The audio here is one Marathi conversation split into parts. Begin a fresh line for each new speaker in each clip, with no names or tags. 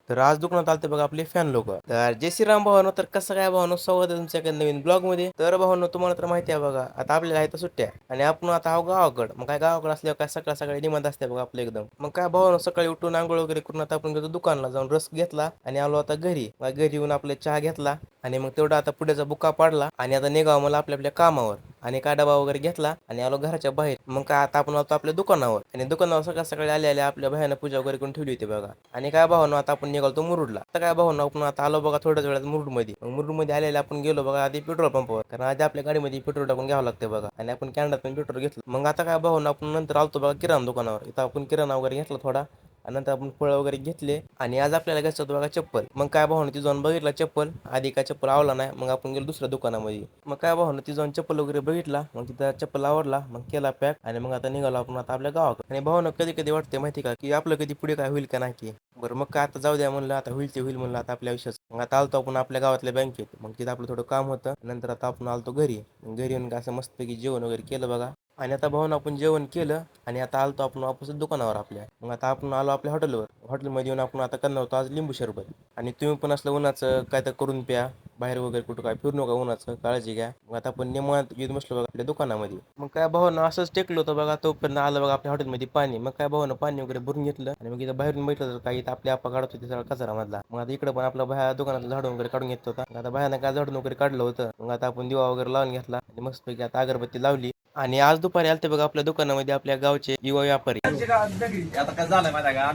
तर आज दुकानात आलते बघा आपले फॅन लोक. तर जय श्रीराम भावानो. तर कसं काय भावानो, स्वागत आहे तुमच्या एका नवीन ब्लॉग मध्ये. तर भावानो, तुम्हाला तर माहिती आहे बघा, आता आपल्याला आहे तर सुट्ट्या आणि आपण आता आहो गावाकड. मग काय गावाकडे असल्यावर काय सकाळ सकाळी निवांत असते बघा आपलं एकदम. मग काय भावानो, सकाळी उठून आंघोळ वगैरे करून आता आपण गेलो दुकानला, जाऊन रस घेतला आणि आलो आता घरी. मग घरी येऊन आपले चहा घेतला आणि मग तेवढा आता पुढेचा बुक्का पाडला आणि आता निघावं मला आपल्या आपल्या कामावर. आणि काय डबा वगैरे घेतला आणि आलो घराच्या बाहेर. मग काय आता आपण आलो आपल्या दुकानावर आणि दुकानावर सकाळ सकाळी आल्या आपल्या भयानं पूजा वगैरे करून ठेवली होती बघा. आणि काय भावना, आता आपण निघालो मुरुडला. आता काय भावना, आपण आता आलो बघा थोड्याच वेळात मुरुडमध्ये. मग मुरुडमध्ये आलेले आपण गेलो बघा आधी पेट्रोल पंपावर, कारण आधी आपल्या गाडीमध्ये पेट्रोल टाकून घ्यावं लागते बघा. आणि आपण कॅनडात पण पेट्रोल घेतलं. मग आता काय भावना, आपण नंतर आलतो बघा किराणा दुकानावर. इथं आपण किराणा वगैरे घेतला थोडा आणि नंतर आपण फळं वगैरे घेतले. आणि आज आपल्याला घ्यायचं होतं बघा चप्पल. मग काय भावना, ती जाऊन बघितला चप्पल. आधी काय चप्पल आवडला नाही, मग आपण गेलो दुसऱ्या दुकानामध्ये. मग काय भावना, ती जाऊन चप्पल वगैरे बघितला. मग तिथं चप्पल आवडला, मग केला पॅक आणि मग आता निघालो आपण आता आपल्या गावाकडे. आणि भावना, कधी कधी वाटते माहिती का, की आपलं कधी पुढे काय होईल का नाही की. बरं मग काय आता जाऊ द्या म्हणलं, आता होईल ते होईल म्हणलं आता आपल्या आयुष्यात. मग आता आलतो आपण आपल्या गावातल्या बँकेत. मग तिथं आपलं थोडं काम होतं. नंतर आता आपण आलतो घरी. घरी येऊन काय असं मस्तपैकी जेवण वगैरे केलं बघा. आणि आता भाऊन आपण जेवण केलं आणि आता आलतो आपण वापस दुकानावर आपल्या. मग आता आपण आलो आपल्या हॉटेलवर. हॉटेलमध्ये येऊन आपण आता करणार होतो आज लिंबू सरबत. आणि तुम्ही पण असलं उन्हाचं काय तर करून प्या. बाहेर वगैरे कुठं काय फिरू नका, उन्हाचं काळजी घ्या. मग आता आपण निवांत येऊन बसलो बघा आपल्या दुकानामध्ये. मग काय भावानं असंच टेकलो होतं बघा, तोपर्यंत आलं बघा आपल्या हॉटेलमध्ये पाणी. मग काय भावानं पाणी वगैरे भरून घेतलं आणि मग इथं बाहेरून बैठलं तर काही इथं आपल्या आपा काढत होते सगळा कचरामधला. मग आता इकडे पण आपला बाहेर दुकानात झाडून वगैरे काढून घेत होता. आता बाहेरनं काय झाडून वगैरे काढलं होतं. मग आता आपण दिवा वगैरे लावून घेतला आणि मस्तपैकी आता अगरबत्ती लावली. आणि आज दुपारी आलते बघा आपल्या दुकानामध्ये आपल्या गावचे युवा व्यापारी.
आता काय झालंय माहिती का,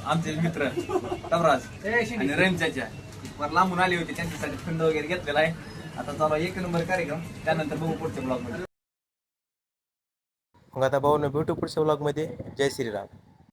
आमचे मित्र तवराज आणि रंजाच्या लांबून आली होती, त्यांच्यासाठी थंड वगैरे घेतलेला आहे. आता चालू एक नंबर कार्यक्रम, त्यानंतर बघू पुढच्या ब्लॉग मध्ये.
मग आता भाऊन भेटू पुढच्या व्लॉग मध्ये. जय श्रीराम.